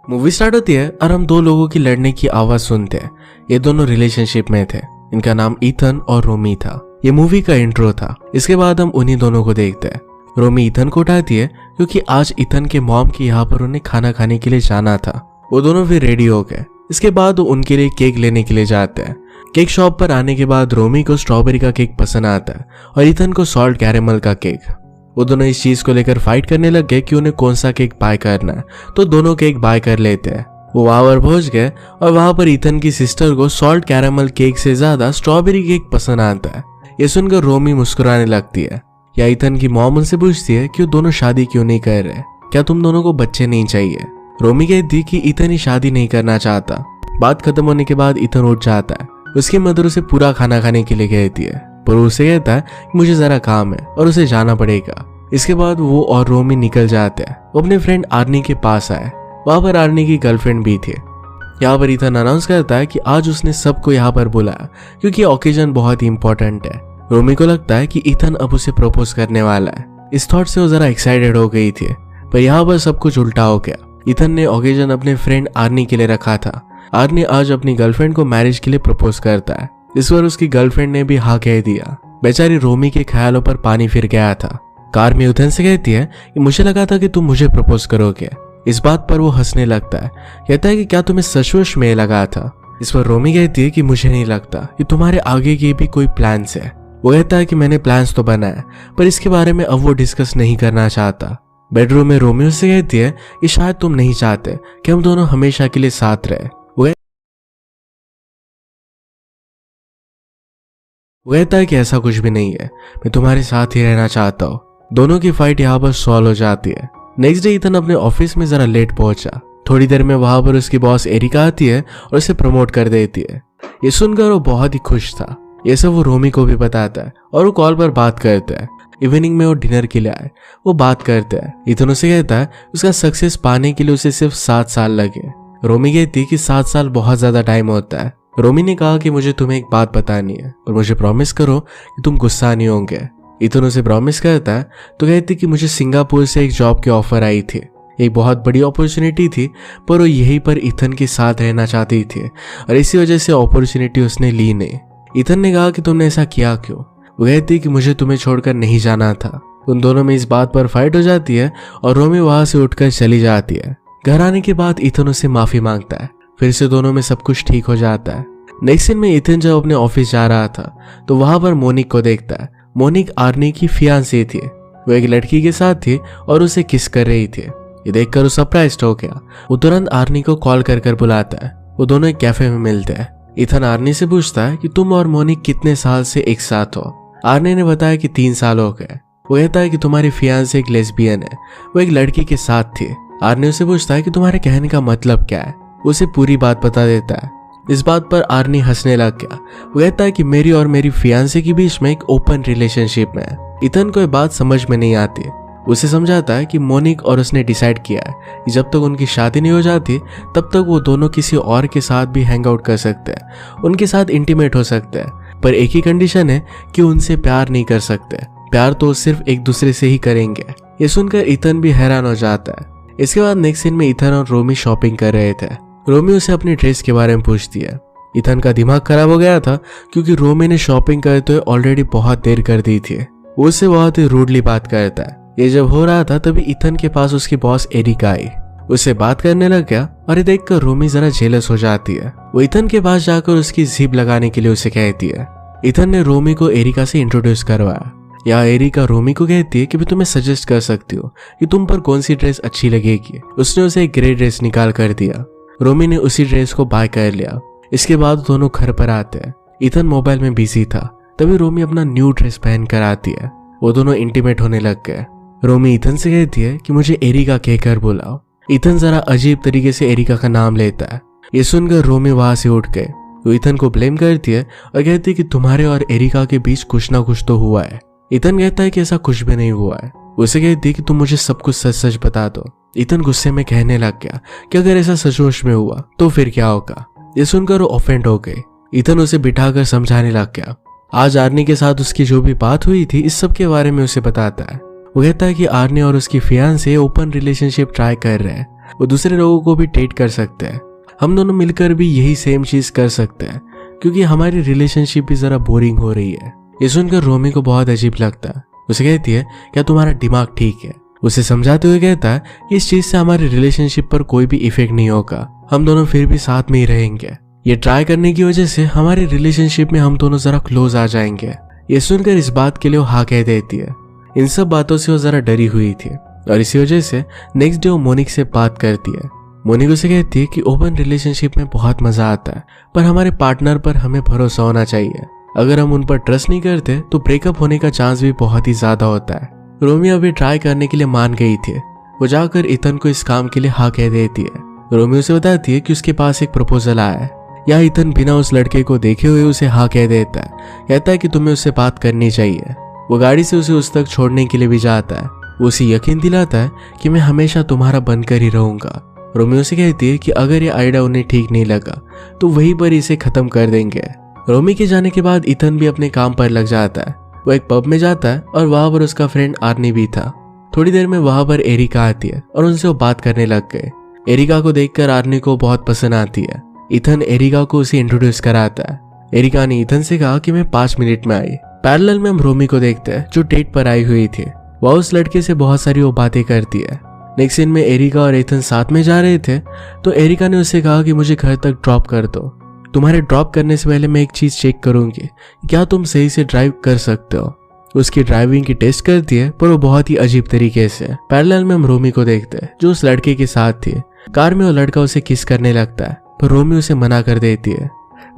Movie start होती है और हम दो लोगों की लड़ने की आवाज सुनते हैं। ये दोनों रिलेशनशिप में थे। इनका नाम ईथन और रोमी था। ये मूवी का इंट्रो था। इसके बाद हम उन्हीं दोनों को देखते हैं। रोमी ईथन को उठाती है क्योंकि आज ईथन के मॉम की यहाँ पर उन्हें खाना खाने के लिए जाना था। वो दोनों फिर रेडी हो गए। इसके बाद वो उनके लिए केक लेने के लिए जाते हैं। केक शॉप पर आने के बाद रोमी को स्ट्रॉबेरी का केक पसंद आता है और ईथन को सॉल्ट कैरेमल का केक। वो दोनों इस चीज को लेकर फाइट करने लग गए कि उन्हें कौन सा केक बाय करना है, तो दोनों केक बाय कर लेते हैं। वो वहां पर पहुंच गए और वहां पर ईथन की सिस्टर को सॉल्ट कैरेमल केक से ज्यादा स्ट्रॉबेरी केक पसंद आता है। ये सुनकर रोमी मुस्कुराने लगती है। या ईथन की मॉम उनसे पूछती है कि वो दोनों शादी क्यों नहीं कर रहे, क्या तुम दोनों को बच्चे नहीं चाहिए। रोमी कहती कि ईथन ही शादी नहीं करना चाहता। बात खत्म होने के बाद ईथन उठ जाता है। उसकी मदर उसे पूरा खाना खाने के लिए कहती है, पर उसे कहता है कि मुझे जरा काम है और उसे जाना पड़ेगा। इसके बाद वो और रोमी निकल जाते हैं। वो अपने फ्रेंड आर्नी के पास आए। वहां पर आर्नी की गर्लफ्रेंड भी थी। यहाँ पर ईथन अनाउंस करता है कि आज उसने सबको यहाँ पर बुलाया क्योंकि ओकेजन बहुत ही इंपॉर्टेंट है। रोमी को लगता है कि ईथन अब उसे प्रपोज करने वाला है। इस थॉट से वो जरा एक्साइटेड हो गई थी, पर यहाँ पर सब कुछ उल्टा हो गया। ईथन ने ओकेजन अपने फ्रेंड आर्नी के लिए रखा था। आर्नी आज अपनी गर्लफ्रेंड को मैरिज के लिए प्रपोज करता है। इस बार उसकी गर्लफ्रेंड ने भी हाँ कह दिया। बेचारी रोमी के ख्यालों पर पानी फिर गया था। कार में ईथन से कहती है कि मुझे लगा था कि तुम मुझे प्रपोज करोगे। इस बात पर वो हंसने लगता है। कहता है कि क्या तुम्हें सचमुच में लगा था। इस पर रोमी कहती है कि मुझे नहीं लगता कि तुम्हारे आगे के भी कोई प्लान्स है। वो कहता है कि मैंने प्लान्स तो बनाए, पर इसके बारे में अब वो डिस्कस नहीं करना चाहता। बेडरूम में रोमी उससे कहती है कि शायद तुम नहीं चाहते कि हम दोनों हमेशा के लिए साथ रहे। वो कहता है कि ऐसा कुछ भी नहीं है, मैं तुम्हारे साथ ही रहना चाहता हूँ। दोनों की फाइट यहाँ पर सॉल्व हो जाती है। नेक्स्ट डे ईथन अपने ऑफिस में जरा लेट पहुंचा। थोड़ी देर में वहां पर उसकी बॉस एरिका आती है और उसे प्रमोट कर देती है। ये सुनकर वो बहुत ही खुश था। ये सब वो रोमी को भी बताता है और वो कॉल पर बात करता है। इवनिंग में वो डिनर के लिए आए। वो बात करते हैं। ईथन उसे कहता है उसका सक्सेस पाने के लिए उसे सिर्फ 7 साल लगे। रोमी कहती है कि 7 साल बहुत ज्यादा टाइम होता है। रोमी ने कहा कि मुझे तुम्हें एक बात बतानी है और मुझे प्रॉमिस करो कि तुम गुस्सा नहीं होंगे। ईथन उसे प्रॉमिस करता है तो कहती कि मुझे सिंगापुर से एक जॉब की ऑफर आई थी। एक बहुत बड़ी अपॉर्चुनिटी थी, पर वो यहीं पर ईथन के साथ रहना चाहती थी और इसी वजह से अपॉर्चुनिटी उसने ली नहीं। ईथन ने कहा कि तुमने ऐसा किया क्यों। वो कहती कि मुझे तुम्हें छोड़कर नहीं जाना था। उन दोनों में इस बात पर फाइट हो जाती है और रोमी वहां से उठकर चली जाती है। घर आने के बाद ईथन उससे माफी मांगता है। फिर से दोनों में सब कुछ ठीक हो जाता है। नेक्स्ट सीन में ईथन जब अपने ऑफिस जा रहा था तो वहां पर मोनिक को देखता है। मोनिक आर्नी की फियांसी थी। वो एक लड़की के साथ थी और उसे किस कर रही थी। ये देखकर वो सरप्राइज्ड हो गया। वो तुरंत आर्नी को कॉल कर बुलाता है। वो दोनों एक कैफे में मिलते हैं। ईथन आर्नी से पूछता है कि तुम और मोनिक कितने साल से एक साथ हो। आर्नी ने बताया कि 3 साल हो गए। वो कहता है कि तुम्हारी फियांसी एक लेस्बियन है, वो एक लड़की के साथ थी। आर्नी उसे पूछता है कि तुम्हारे कहने का मतलब क्या है। उसे पूरी बात बता देता है। इस बात पर आर्नी हंसने लग गया। वो कहता है कि मेरी और मेरी फियांसी के बीच में एक ओपन रिलेशनशिप है। ईथन को ये बात समझ में नहीं आती। उसे समझाता है कि मोनिक और उसने डिसाइड किया है कि जब तक उनकी शादी नहीं हो जाती तब तक वो दोनों किसी और के साथ भी हैंग आउट कर सकते हैं, उनके साथ इंटीमेट हो सकते हैं, पर एक ही कंडीशन है कि उनसे प्यार नहीं कर सकते। प्यार तो सिर्फ एक दूसरे से ही करेंगे। ये सुनकर ईथन भी हैरान हो जाता है। इसके बाद नेक्स्ट सीन में ईथन और रोमी शॉपिंग कर रहे थे। रोमी उसे अपनी ड्रेस के बारे में पूछती है। ईथन का दिमाग खराब हो गया था क्योंकि रोमी ने शॉपिंग करते हुए ऑलरेडी बहुत देर कर दी थी। वो उससे बहुत ही रूडली बात करता है। ये जब हो रहा था तभी ईथन के पास उसकी बॉस एरिका आई। उससे बात करने लग गया और ये देखकर रोमी जरा जेलस हो जाती है। वो ईथन के पास जाकर उसकी जिप लगाने के लिए उसे कहती है। ईथन ने रोमी को एरिका से इंट्रोड्यूस करवाया। या एरिका रोमी को कहती है कि मैं तुम्हें सजेस्ट कर सकती हूँ कि तुम पर कौन सी ड्रेस अच्छी लगेगी। उसने उसे एक ग्रे ड्रेस निकाल कर दिया। रोमी ने उसी ड्रेस को बाय कर लिया। इसके बाद दोनों घर पर आते हैं। ईथन मोबाइल में बिजी था। तभी रोमी अपना न्यू ड्रेस पहन कर आती है। वो दोनों इंटीमेट होने लग गए। रोमी ईथन से कहती है कि मुझे एरिका कहकर बुलाओ। ईथन जरा अजीब तरीके से एरिका का नाम लेता है। ये सुनकर रोमी वहां से उठ गए। वो ईथन को ब्लेम करती है और कहती है कि तुम्हारे और एरिका के बीच कुछ ना कुछ तो हुआ है। ईथन कहता है कि ऐसा कुछ भी नहीं हुआ है। उसे कहती है कि तुम मुझे सब कुछ सच सच बता दो। ईथन गुस्से में कहने लग गया कि अगर ऐसा सचमुच में हुआ तो फिर क्या होगा। ये सुनकर वो ऑफेंड हो गई। ईथन उसे बिठाकर समझाने लग गया। आज आर्नी के साथ उसकी जो भी बात हुई थी इस सब के बारे में उसे बताता है। वो कहता है कि आर्नी और उसकी फियांसे ओपन रिलेशनशिप ट्राई कर रहे हैं वो दूसरे लोगों को भी डेट कर सकते हैं। हम दोनों मिलकर भी यही सेम चीज कर सकते हैं क्योंकि हमारी रिलेशनशिप भी जरा बोरिंग हो रही है। ये सुनकर रोमी को बहुत अजीब लगता है। उसे कहती है क्या तुम्हारा दिमाग ठीक है? उसे समझाते हुए कहता है इस चीज से हमारी रिलेशनशिप पर कोई भी इफेक्ट नहीं होगा, हम दोनों फिर भी साथ में ही रहेंगे। ये ट्राई करने की वजह से हमारी रिलेशनशिप में हम दोनों जरा क्लोज आ जाएंगे। ये सुनकर इस बात के लिए वो हाँ कह देती है। इन सब बातों से वो जरा डरी हुई थी और इसी वजह से नेक्स्ट डे वो मोनिक से बात करती है। मोनिक उसे कहती है कि ओपन रिलेशनशिप में बहुत मजा आता है, पर हमारे पार्टनर पर हमें भरोसा होना चाहिए। अगर हम उन पर ट्रस्ट नहीं करते तो ब्रेकअप होने का चांस भी बहुत ही ज्यादा होता है। रोमी अभी ट्राई करने के लिए मान गई थी। वो जाकर इथन को इस काम के लिए हाँ कह देती है। रोमी उसे बताती है कि उसके पास एक प्रपोजल आया है। या इथन बिना उस लड़के को देखे हुए उसे हाँ कह देता है। कहता है कि तुम्हें उससे बात करनी चाहिए। वो गाड़ी से उसे उस तक छोड़ने के लिए भी जाता है। वो उसे यकीन दिलाता है कि मैं हमेशा तुम्हारा बनकर ही रहूंगा। रोमी उसे कहती है कि अगर ये आइडिया उन्हें ठीक नहीं लगा तो वहीं पर इसे खत्म कर देंगे। रोमी के जाने के बाद इथन भी अपने काम पर लग जाता है। वो एक पब में जाता है और वहां पर उसका फ्रेंड आर्नी भी था। थोड़ी देर में वहां पर एरिका आती है और उनसे वो बात करने लग गए। एरिका को देखकर आर्नी को बहुत पसंद आती है। इथन एरिका को उसे इंट्रोड्यूस कराता है। एरिका ने इथन से कहा कि मैं 5 मिनट में आई। पैरेलल में हम रोमी को देखते हैं जो डेट पर आई हुई थी। वह उस लड़के से बहुत सारी वो बातें करती है। नेक्स्ट सीन में एरिका और इथन साथ में जा रहे थे तो एरिका ने उससे कहा कि मुझे घर तक ड्रॉप कर दो। तुम्हारे ड्रॉप करने से पहले मैं एक चीज चेक करूंगी, क्या तुम सही से ड्राइव कर सकते हो। उसकी ड्राइविंग की टेस्ट करती है पर वो बहुत ही अजीब तरीके से। पैरेलल में हम रोमी को देखते हैं जो उस लड़के के साथ थी। कार में वो लड़का उसे किस करने लगता है पर रोमी उसे मना कर देती है।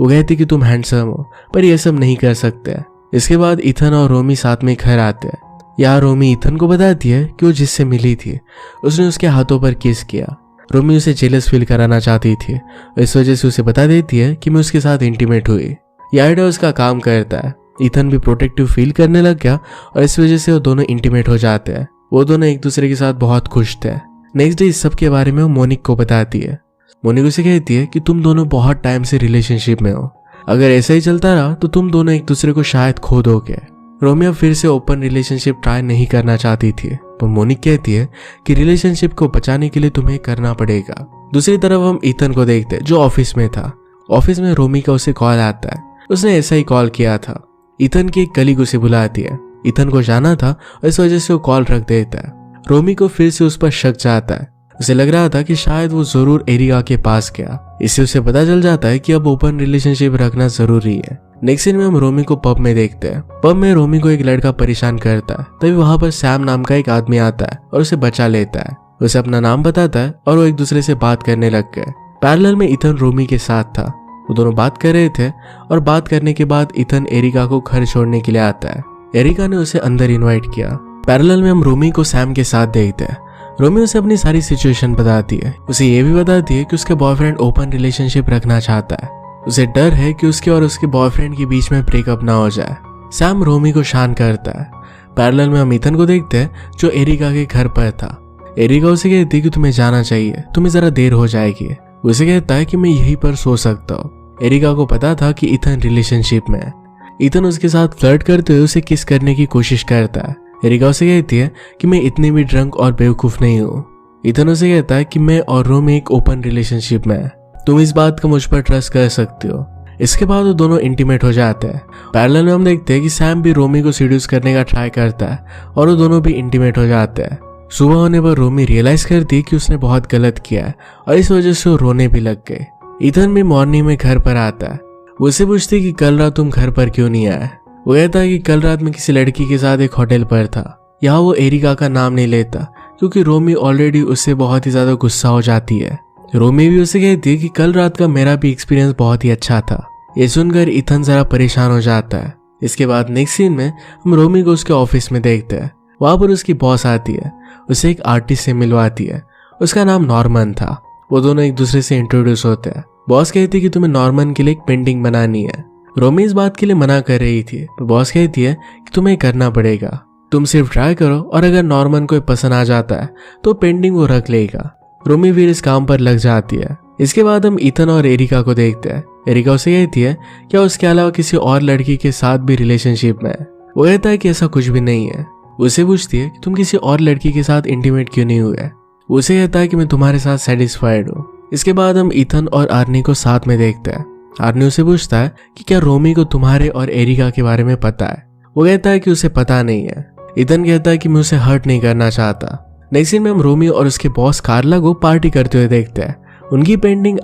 वो कहती कि तुम हैंडसम हो पर ये सब नहीं कर सकते। इसके बाद इथन और रोमी साथ में घर आते हैं। यहाँ रोमी इथन को बताती है कि वो जिससे मिली थी उसने उसके हाथों पर किस किया। रोमी उसे जेलस फील कराना चाहती थी, इस वजह से उसे बता देती है कि मैं उसके साथ इंटीमेट हुई। यह आइडिया उसका काम करता है। इथन भी प्रोटेक्टिव फील करने लग गया और इस वजह से वो दोनों इंटीमेट हो जाते हैं। वो दोनों एक दूसरे के साथ बहुत खुश थे। नेक्स्ट डे इस सब के बारे में वो मोनिक को बताती है। मोनिक उसे कहती है कि तुम दोनों बहुत टाइम से रिलेशनशिप में हो, अगर ऐसा ही चलता रहा तो तुम दोनों एक दूसरे को शायद खो दोगे। रोमी अब फिर से ओपन रिलेशनशिप ट्राई नहीं करना चाहती थी पर मोनिक कहती है कि रिलेशनशिप को बचाने के लिए तुम्हें करना पड़ेगा। दूसरी तरफ हम इथन को देखते हैं जो ऑफिस में था। ऑफिस में रोमी का उसे कॉल आता है। उसने ऐसा ही कॉल किया था। इथन की एक कलीग उसे बुलाती है। इथन को जाना था और इस वजह से वो कॉल रख देता है। रोमी को फिर से उस पर शक जाता है। उसे लग रहा था कि शायद वो जरूर एरिका के पास गया। इससे उसे पता चल जाता है कि अब ओपन रिलेशनशिप रखना जरूरी है। नेक्स्ट सीन में हम रोमी को पब में देखते हैं। पब में रोमी को एक लड़का परेशान करता है। तभी वहां पर सैम नाम का एक आदमी आता है और उसे बचा लेता है। उसे अपना नाम बताता है और वो एक दूसरे से बात करने लग गए। पैरेलल में इथन रोमी के साथ था। वो दोनों बात कर रहे थे और बात करने के बाद इथन एरिका को घर छोड़ने के लिए आता है। एरिका ने उसे अंदर इन्वाइट किया। पैरेलल में हम रोमी को सैम के साथ देखते हैं। रोमी उसे अपनी सारी सिचुएशन बताती है। उसे ये भी बताती है कि उसका बॉयफ्रेंड ओपन रिलेशनशिप रखना चाहता है। उसे डर है कि उसके और उसके बॉयफ्रेंड के बीच में ब्रेकअप ना हो जाए। सैम रोमी को शांत करता है। पैरेलल में हम इथन को देखते हैं जो एरिका के घर पर था। एरिका उसे कहती है कि तुम्हें जाना चाहिए, तुम्हें जरा देर हो जाएगी। उसे कहता है कि मैं यहीं पर सो सकता हूँ। एरिका को पता था कि इथन रिलेशनशिप में है। इथन उसके साथ फ्लर्ट करते हुए उसे किस करने की कोशिश करता है। एरिका उसे कहती है कि मैं इतनी भी ड्रंक और बेवकूफ नहीं हूँ। इथन उसे कहता है कि मैं और रोमी एक ओपन रिलेशनशिप में है, तुम इस बात का मुझ पर ट्रस्ट कर सकते हो। इसके बाद वो दोनों इंटीमेट हो जाते हैं। पैरेलल में हम देखते हैं कि सैम भी रोमी को सीड्यूस करने का ट्राई करता है और वो दोनों भी इंटीमेट हो जाते हैं। सुबह होने पर रोमी रियलाइज करती है कि उसने बहुत गलत किया है और इस वजह से वो रोने भी लग गए। इथन भी मॉर्निंग में घर पर आता है। वो उससे पूछती है कि कल रात तुम घर पर क्यों नहीं आए। वो कहता है कि कल रात में किसी लड़की के साथ एक होटल पर था। यहाँ वो एरिका का नाम नहीं लेता क्योंकि रोमी ऑलरेडी उससे बहुत ही ज्यादा गुस्सा हो जाती है। रोमी भी उसे कहती है कि कल रात का मेरा भी एक्सपीरियंस बहुत ही अच्छा था। ये सुनकर इथन जरा परेशान हो जाता है। इसके बाद नेक्स्ट सीन में हम रोमी को उसके ऑफिस में देखते हैं। वहां पर उसकी बॉस आती है, उसे एक आर्टिस्ट से मिलवाती है। उसका नाम नॉर्मन था। वो दोनों एक दूसरे से इंट्रोड्यूस होते हैं। बॉस कहती है कि तुम्हें नॉर्मन के लिए एक पेंटिंग बनानी है। रोमी इस बात के लिए मना कर रही थी पर बॉस कहती है कि तुम्हें करना पड़ेगा, तुम सिर्फ ट्राई करो और अगर नॉर्मन को पसंद आ जाता है तो पेंटिंग वो रख लेगा। रोमी फिर इस काम पर लग जाती है। इसके बाद हम इथन और एरिका को देखते हैं। एरिका उसे कहती है क्या उसके अलावा किसी और लड़की के साथ भी रिलेशनशिप में है। वो कहता है कि ऐसा कुछ भी नहीं है। उसे पूछती है कि तुम किसी और लड़की के साथ इंटीमेट क्यों नहीं हुए। वो उसे कहता है कि मैं तुम्हारे साथ सेटिस्फाइड हूँ। इसके बाद हम ईथन और आर्नी को साथ में देखते हैं। आर्नी उसे पूछता है कि क्या रोमी को तुम्हारे और एरिका के बारे में पता है। वो कहता है कि उसे पता नहीं है। ईथन कहता है कि मैं उसे हर्ट नहीं करना चाहता। नेक्स्ट सीन में हम रोमी और उसके बॉस कार्ला को पार्टी करते हुए देखते हैं। उनकी पेंटिंग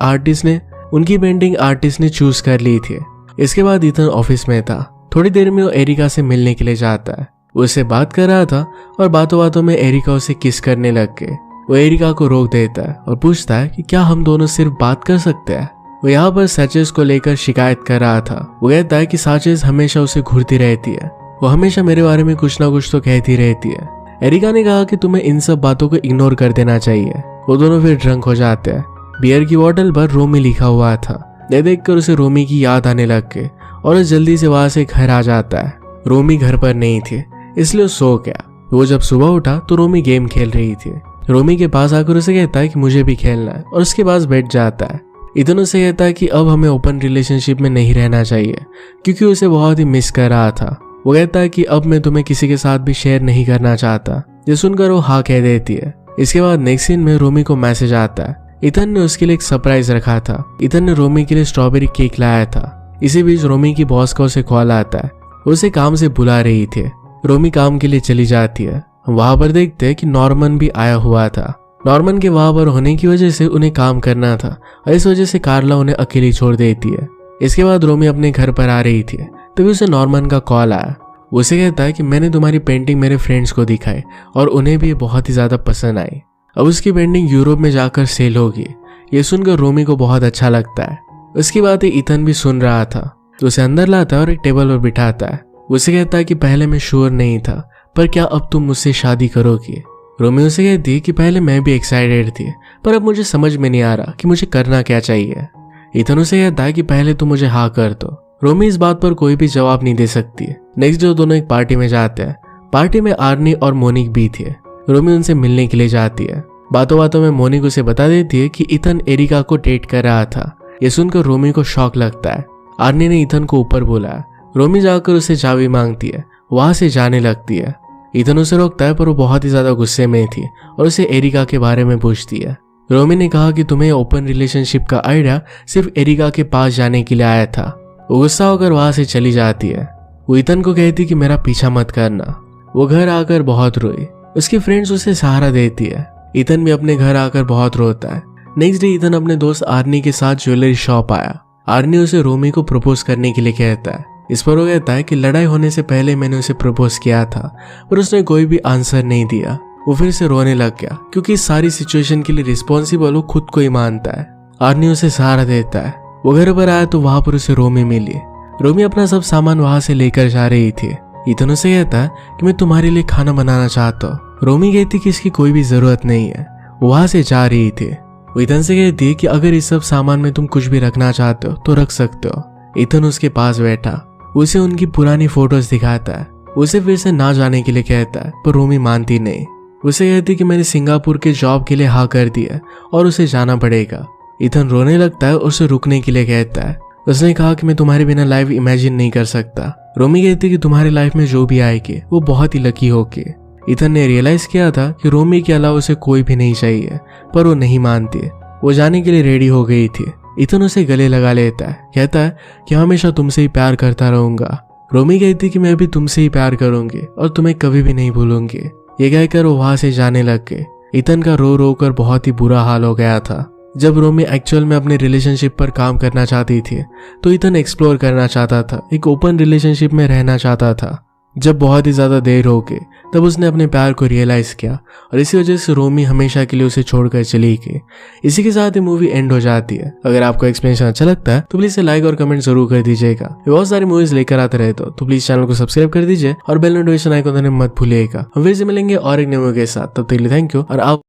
आर्टिस्ट ने चूज कर ली थी। इसके बाद ईथन ऑफिस में था। थोड़ी देर में वो एरिका से मिलने के लिए जाता है। वो उससे बात कर रहा था और बातों बातों में एरिका उसे किस करने लग गए। वो एरिका को रोक देता है और पूछता है कि क्या हम दोनों सिर्फ बात कर सकते हैं। वो यहाँ पर सैचेज को लेकर शिकायत कर रहा था। वो कहता है कि सैचेज हमेशा उसे घूरती रहती है। वो हमेशा मेरे बारे में कुछ ना कुछ तो कहती रहती है। एरिका ने कहा कि तुम्हें इन सब बातों को इग्नोर कर देना चाहिए। वो दोनों फिर ड्रंक हो जाते हैं। बियर की बोतल पर रोमी लिखा हुआ था। ये देखकर उसे रोमी की याद आने लग गई और वो जल्दी से वहां से घर आ जाता है। रोमी घर पर नहीं थी, इसलिए वो सो गया। वो जब सुबह उठा तो रोमी गेम खेल रही थी। रोमी के पास आकर उसे कहता है कि मुझे भी खेलना है और उसके पास बैठ जाता है। ईथन उसे कहता है कि अब हमें ओपन रिलेशनशिप में नहीं रहना चाहिए क्योंकि उसे बहुत ही मिस कर रहा था। वो कहता है कि अब मैं तुम्हें किसी के साथ भी शेयर नहीं करना चाहता। ये सुनकर वो हाँ कह देती है। इसके बाद नेक्स्ट सीन में रोमी को मैसेज आता है। ईथन ने उसके लिए एक सरप्राइज रखा था। ईथन ने रोमी के लिए स्ट्रॉबेरी केक लाया था। इसी बीच रोमी की बॉस का उसे कॉल आता है। वो उसे काम से बुला रही थी। रोमी काम के लिए चली जाती है। वहां पर देखते हैं कि नॉर्मन भी आया हुआ था। नॉर्मन के वहां पर होने की वजह से उन्हें काम करना था और इस वजह से कार्ला उन्हें अकेली छोड़ देती है। इसके बाद रोमी अपने घर पर आ रही थी, तभी उसे नॉर्मन का कॉल आया। वो उसे कहता है कि मैंने तुम्हारी पेंटिंग मेरे फ्रेंड्स को दिखाई और उन्हें भी बहुत ही ज्यादा पसंद आई। अब उसकी पेंटिंग यूरोप में जाकर सेल होगी। ये सुनकर रोमी को बहुत अच्छा लगता है। उसकी बातें ईथन भी सुन रहा था तो उसे अंदर लाता है और एक टेबल पर बिठाता है। उसे कहता है कि पहले मैं श्योर नहीं था, पर क्या अब तुम मुझसे शादी करोगी। रोमी उसे कहती है कि पहले मैं भी एक्साइटेड थी, पर अब मुझे समझ में नहीं आ रहा कि मुझे करना क्या चाहिए। ईथन उसे कहता है कि पहले तुम मुझे हाँ कर दो। रोमी इस बात पर कोई भी जवाब नहीं दे सकती। नेक्स्ट डे दोनों एक पार्टी में जाते हैं। पार्टी में आर्नी और मोनिक भी थे। रोमी उनसे मिलने के लिए जाती है। बातों बातों में मोनिक उसे बता देती है कि ईथन एरिका को डेट कर रहा था। ये सुनकर रोमी को शॉक लगता है। आर्नी ने ईथन को ऊपर बुलाया। रोमी जाकर उसे चाबी मांगती है, वहां से जाने लगती है। ईथन उसे रोकता है पर वो बहुत ही ज्यादा गुस्से में थी और उसे एरिका के बारे में पूछती है। रोमी ने कहा कि तुम्हें ओपन रिलेशनशिप का आइडिया सिर्फ एरिका के पास जाने के लिए आया था। वो गुस्सा होकर वहां से चली जाती है। वो ईथन को कहती कि मेरा पीछा मत करना। वो घर आकर बहुत रोई। उसकी फ्रेंड्स उसे सहारा देती है। ईथन भी अपने घर आकर बहुत रोता है। नेक्स्ट डे ईथन अपने दोस्त आर्नी के साथ ज्वेलरी शॉप आया। आर्नी उसे रोमी को प्रपोज करने के लिए कहता है। इस पर वो कहता है कि लड़ाई होने से पहले मैंने उसे प्रपोज किया था, पर उसने कोई भी आंसर नहीं दिया। वो फिर से रोने लग गया क्योंकि इस सारी सिचुएशन के लिए रिस्पॉन्सिबल वो खुद को ही मानता है। आर्नी उसे सहारा देता है। वो घर पर आया तो वहां पर उसे रोमी मिली। रोमी अपना सब सामान वहां से लेकर जा रही थी। ईथन उसे कहता है कि मैं तुम्हारे लिए खाना बनाना चाहता हूँ। रोमी कहती कि इसकी कोई भी जरूरत नहीं है। वो वहां से जा रही थी। वो ईथन से कहती है कि अगर इस सब सामान में तुम कुछ भी रखना चाहते हो तो रख सकते हो। ईथन उसके पास बैठा उसे उनकी पुरानी फोटोज दिखाता है। उसे फिर से ना जाने के लिए कहता है, पर रोमी मानती नहीं। उसे कहती कि मैंने सिंगापुर के जॉब के लिए हाँ कर दिया और उसे जाना पड़ेगा। ईथन रोने लगता है और उसे रुकने के लिए कहता है। उसने कहा कि मैं तुम्हारे बिना लाइफ इमेजिन नहीं कर सकता। रोमी कहती कि तुम्हारी लाइफ में जो भी आएगी वो बहुत ही लकी होगी। ईथन ने रियलाइज किया था कि रोमी के अलावा उसे कोई भी नहीं चाहिए, पर वो नहीं मानती। वो जाने के लिए रेडी हो गई थी। ईथन उसे गले लगा लेता है, कहता है कि हमेशा तुमसे ही प्यार करता रहूंगा। रोमी कहती कि मैं भी तुमसे ही प्यार करूंगी और तुम्हें कभी भी नहीं भूलूंगी। ये कहकर वो वहां से जाने लग गए। ईथन का रो रो कर बहुत ही बुरा हाल हो गया था। जब रोमी एक्चुअल में अपने रिलेशनशिप पर काम करना चाहती थी तो ईथन एक्सप्लोर करना चाहता था, एक ओपन रिलेशनशिप में रहना चाहता था। जब बहुत ही ज्यादा देर हो गई तब उसने अपने प्यार को रियलाइज किया और इसी वजह से रोमी हमेशा के लिए उसे छोड़कर चली गई। इसी के साथ ही मूवी एंड हो जाती है। अगर आपको एक्सप्लेनेशन अच्छा लगता है तो प्लीज इसे लाइक और कमेंट जरूर कर दीजिएगा। बहुत सारी मूवीज लेकर आते रहे तो प्लीज चैनल को सब्सक्राइब कर दीजिए और बेल नोटिफिकेशन आइकन दबाना मत भूलिएगा। हम फिर से मिलेंगे और एक नई मूवी के साथ। तब तक के लिए थैंक यू और आप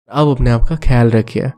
अपने आप का ख्याल रखिए।